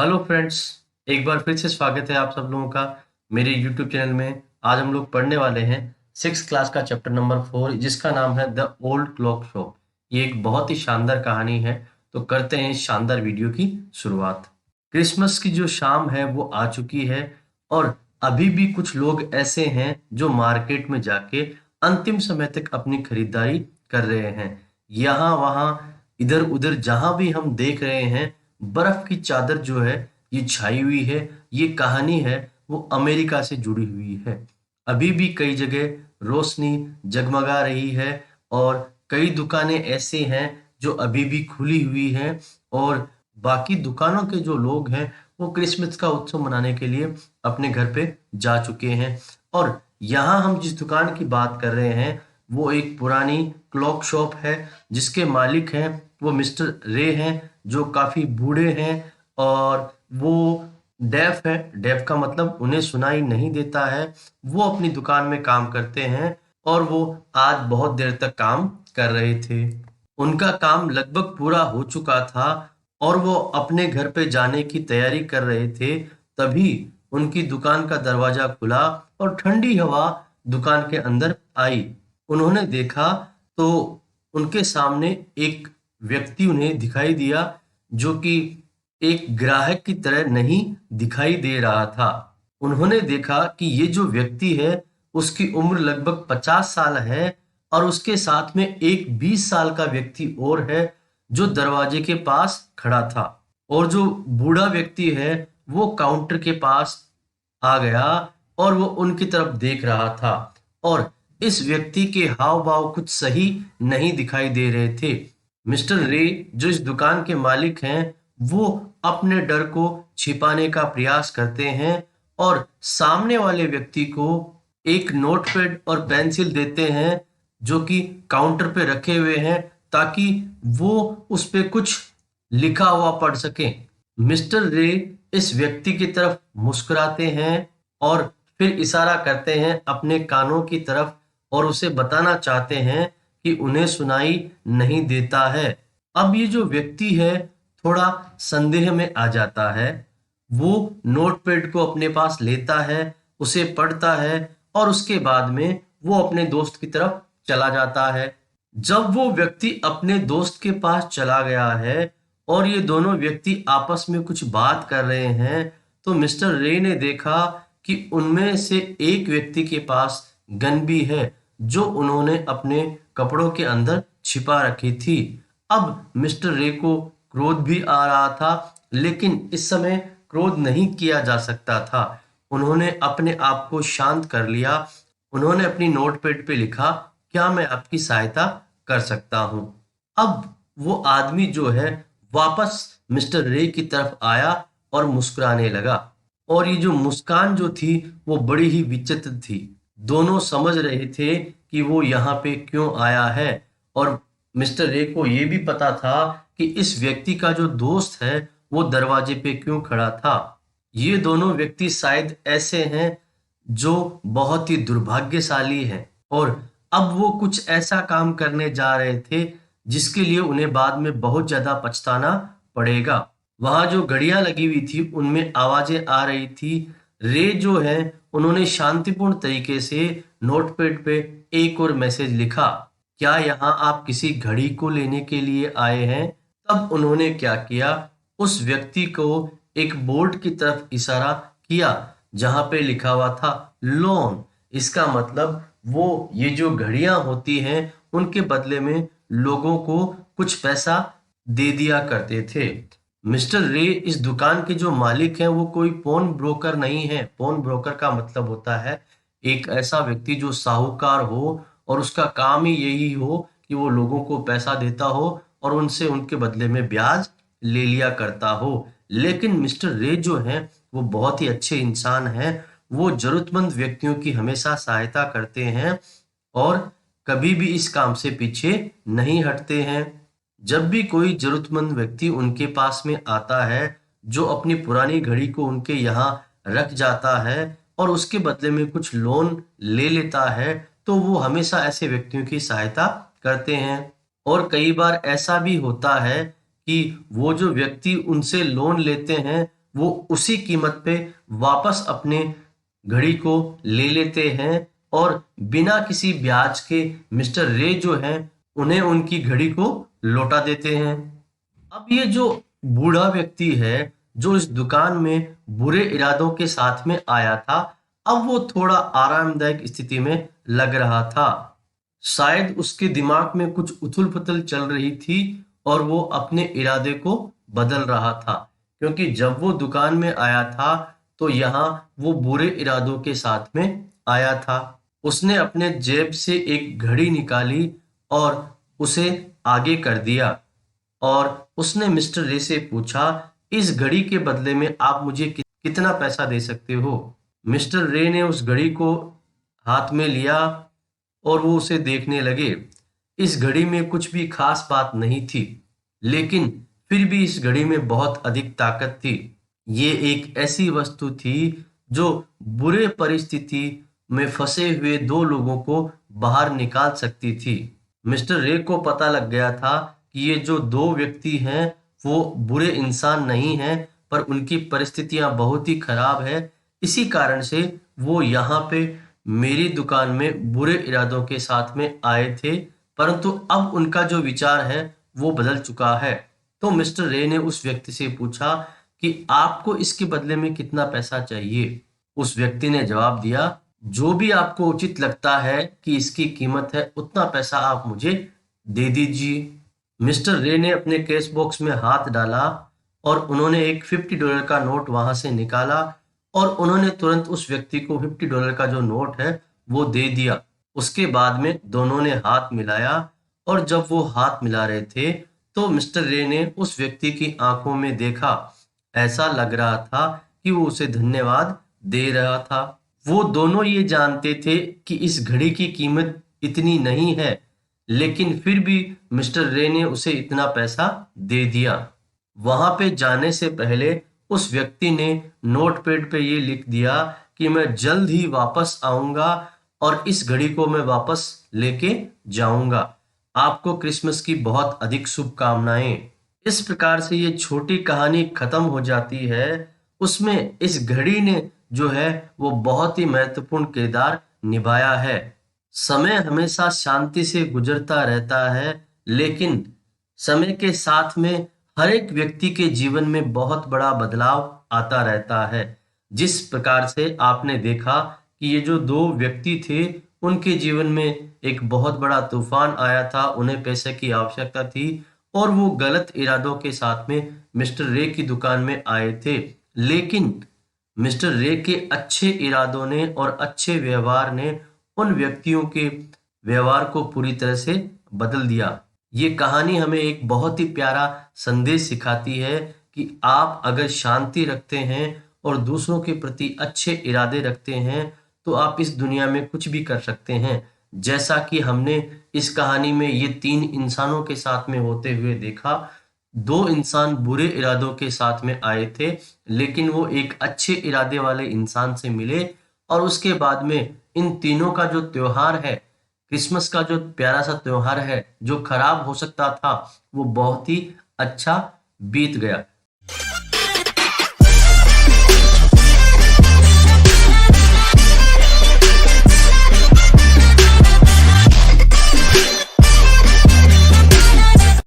Hello friends. एक बार फिर से स्वागत है आप सब लोगों का मेरे यूट्यूब चैनल में। आज हम लोग पढ़ने वाले हैं 6th क्लास का चैप्टर नंबर 4, जिसका नाम है द ओल्ड क्लॉक शॉप। ये एक बहुत ही शानदार कहानी है। तो करते हैं इस शानदार वीडियो की शुरुआत। क्रिसमस की जो शाम है वो आ चुकी है और अभी भी कुछ लोग ऐसे हैं जो मार्केट में जाके अंतिम समय तक अपनी खरीदारी कर रहे हैं। यहाँ वहाँ इधर उधर जहां भी हम देख रहे हैं, बर्फ की चादर जो है ये छाई हुई है। ये कहानी है वो अमेरिका से जुड़ी हुई है। अभी भी कई जगह रोशनी जगमगा रही है और कई दुकानें ऐसे हैं जो अभी भी खुली हुई हैं और बाकी दुकानों के जो लोग हैं वो क्रिसमस का उत्सव मनाने के लिए अपने घर पे जा चुके हैं। और यहाँ हम जिस दुकान की बात कर रहे हैं वो एक पुरानी क्लॉक शॉप है, जिसके मालिक हैं वो मिस्टर रे हैं, जो काफी बूढ़े हैं और वो डेफ है। डेफ का मतलब उन्हें सुनाई नहीं देता है। वो अपनी दुकान में काम करते हैं और वो आज बहुत देर तक काम कर रहे थे। उनका काम लगभग पूरा हो चुका था और वो अपने घर पे जाने की तैयारी कर रहे थे। तभी उनकी दुकान का दरवाजा खुला और ठंडी हवा दुकान के अंदर आई। उन्होंने देखा तो उनके सामने एक व्यक्ति उन्हें दिखाई दिया, जो कि एक ग्राहक की तरह नहीं दिखाई दे रहा था। उन्होंने देखा कि ये जो व्यक्ति है उसकी उम्र लगभग 50 साल है और उसके साथ में एक 20 साल का व्यक्ति और है जो दरवाजे के पास खड़ा था। और जो बूढ़ा व्यक्ति है वो काउंटर के पास आ गया और वो उनकी तरफ देख रहा था और इस व्यक्ति के हाव भाव कुछ सही नहीं दिखाई दे रहे थे। मिस्टर रे, जो इस दुकान के मालिक हैं, वो अपने डर को छिपाने का प्रयास करते हैं और सामने वाले व्यक्ति को एक नोटपैड और पेंसिल देते हैं जो कि काउंटर पे रखे हुए हैं, ताकि वो उस पे कुछ लिखा हुआ पढ़ सके। मिस्टर रे इस व्यक्ति की तरफ मुस्कुराते हैं और फिर इशारा करते हैं अपने कानों की तरफ और उसे बताना चाहते हैं कि उन्हें सुनाई नहीं देता है। अब ये जो व्यक्ति है थोड़ा संदेह में आ जाता है। वो नोटपैड को अपने पास लेता है, उसे पढ़ता है और उसके बाद में वो अपने दोस्त की तरफ चला जाता है। जब वो व्यक्ति अपने दोस्त के पास चला गया है और ये दोनों व्यक्ति आपस में कुछ बात कर रहे हैं, तो मिस्टर रे ने देखा कि उनमें से एक व्यक्ति के पास गन भी है, जो उन्होंने अपने कपड़ों के अंदर छिपा रखी थी। अब मिस्टर रे को क्रोध भी आ रहा था, लेकिन इस समय क्रोध नहीं किया जा सकता था। उन्होंने अपने आप को शांत कर लिया। उन्होंने अपनी नोटपैड पे लिखा, क्या मैं आपकी सहायता कर सकता हूँ। अब वो आदमी जो है वापस मिस्टर रे की तरफ आया और मुस्कुराने लगा और ये जो मुस्कान जो थी वो बड़ी ही विचित्र थी। दोनों समझ रहे थे कि वो यहाँ पे क्यों आया है और मिस्टर रे को ये भी पता था कि इस व्यक्ति का जो दोस्त है वो दरवाजे पे क्यों खड़ा था। ये दोनों व्यक्ति शायद ऐसे हैं जो बहुत ही दुर्भाग्यशाली हैं और अब वो कुछ ऐसा काम करने जा रहे थे जिसके लिए उन्हें बाद में बहुत ज्यादा पछताना पड़ेगा। वहां जो घड़ियां लगी हुई थी उनमें आवाजें आ रही थी। रे जो है उन्होंने शांतिपूर्ण तरीके से नोटपैड पे एक और मैसेज लिखा, क्या यहाँ आप किसी घड़ी को लेने के लिए आए हैं। तब उन्होंने क्या किया, उस व्यक्ति को एक बोर्ड की तरफ इशारा किया जहां पे लिखा हुआ था लोन। इसका मतलब वो ये जो घड़ियां होती हैं उनके बदले में लोगों को कुछ पैसा दे दिया करते थे। मिस्टर रे इस दुकान के जो मालिक हैं वो कोई पॉन ब्रोकर नहीं है। पॉन ब्रोकर का मतलब होता है एक ऐसा व्यक्ति जो साहूकार हो और उसका काम ही यही हो कि वो लोगों को पैसा देता हो और उनसे उनके बदले में ब्याज ले लिया करता हो। लेकिन मिस्टर रे जो हैं वो बहुत ही अच्छे इंसान हैं। वो जरूरतमंद व्यक्तियों की हमेशा सहायता करते हैं और कभी भी इस काम से पीछे नहीं हटते हैं। जब भी कोई जरूरतमंद व्यक्ति उनके पास में आता है जो अपनी पुरानी घड़ी को उनके यहाँ रख जाता है और उसके बदले में कुछ लोन ले लेता है, तो वो हमेशा ऐसे व्यक्तियों की सहायता करते हैं। और कई बार ऐसा भी होता है कि वो जो व्यक्ति उनसे लोन लेते हैं वो उसी कीमत पे वापस अपने घड़ी को ले लेते हैं और बिना किसी ब्याज के मिस्टर रे जो हैं उन्हें उनकी घड़ी को लौटा देते हैं। अब ये जो बूढ़ा व्यक्ति है जो इस दुकान में बुरे इरादों के साथ में आया था, अब वो थोड़ा आरामदायक स्थिति में लग रहा था। शायद उसके दिमाग में कुछ उथल-पुथल चल रही थी और वो अपने इरादे को बदल रहा था, क्योंकि जब वो दुकान में आया था तो यहाँ वो बुरे इरादों के साथ में आया था। उसने अपने जेब से एक घड़ी निकाली और उसे आगे कर दिया और उसने मिस्टर रे से पूछा, इस घड़ी के बदले में आप मुझे कितना पैसा दे सकते हो? मिस्टर रे ने उस घड़ी को हाथ में लिया और वो उसे देखने लगे। इस घड़ी में कुछ भी खास बात नहीं थी, लेकिन फिर भी इस घड़ी में बहुत अधिक ताकत थी। ये एक ऐसी वस्तु थी जो बुरे परिस्थिति में फंसे हुए दो लोगों को बाहर निकाल सकती थी। मिस्टर रे को पता लग गया था कि ये जो दो व्यक्ति हैं वो बुरे इंसान नहीं हैं, पर उनकी परिस्थितियां बहुत ही खराब है। इसी कारण से वो यहाँ पे मेरी दुकान में बुरे इरादों के साथ में आए थे, परंतु अब उनका जो विचार है वो बदल चुका है। तो मिस्टर रे ने उस व्यक्ति से पूछा कि आपको इसके बदले में कितना पैसा चाहिए? उस व्यक्ति ने जवाब दिया, जो भी आपको उचित लगता है कि इसकी कीमत है, उतना पैसा आप मुझे दे दीजिए। मिस्टर रे ने अपने कैश बॉक्स में हाथ डाला और उन्होंने एक $50 का नोट वहां से निकाला और उन्होंने तुरंत उस व्यक्ति को $50 का जो नोट है वो दे दिया। उसके बाद में दोनों ने हाथ मिलाया और जब वो हाथ मिला रहे थे तो मिस्टर रे ने उस व्यक्ति की आंखों में देखा। ऐसा लग रहा था कि वो उसे धन्यवाद दे रहा था। वो दोनों ये जानते थे कि इस घड़ी की कीमत इतनी नहीं है, लेकिन फिर भी मिस्टर रे ने उसे इतना पैसा दे दिया। वहां पे जाने से पहले उस व्यक्ति ने नोटपैड पे ये लिख दिया कि मैं जल्द ही वापस आऊंगा और इस घड़ी को मैं वापस लेके जाऊंगा। आपको क्रिसमस की बहुत अधिक शुभकामनाएं। इस प्रकार से ये छोटी कहानी खत्म हो जाती है। उसमें इस घड़ी ने जो है वो बहुत ही महत्वपूर्ण किरदार निभाया है। समय हमेशा शांति से गुजरता रहता है, लेकिन समय के साथ में हर एक व्यक्ति के जीवन में बहुत बड़ा बदलाव आता रहता है। जिस प्रकार से आपने देखा कि ये जो दो व्यक्ति थे, उनके जीवन में एक बहुत बड़ा तूफान आया था, उन्हें पैसे की आवश्यकता थी और वो गलत इरादों के साथ में मिस्टर रे की दुकान में आए थे। लेकिन मिस्टर रे के अच्छे इरादों ने और अच्छे व्यवहार ने उन व्यक्तियों के व्यवहार को पूरी तरह से बदल दिया। ये कहानी हमें एक बहुत ही प्यारा संदेश सिखाती है कि आप अगर शांति रखते हैं और दूसरों के प्रति अच्छे इरादे रखते हैं, तो आप इस दुनिया में कुछ भी कर सकते हैं। जैसा कि हमने इस कहानी में ये तीन इंसानों के साथ में होते हुए देखा। दो इंसान बुरे इरादों के साथ में आए थे, लेकिन वो एक अच्छे इरादे वाले इंसान से मिले और उसके बाद में इन तीनों का जो त्योहार है, क्रिसमस का जो प्यारा सा त्योहार है, जो खराब हो सकता था वो बहुत ही अच्छा बीत गया।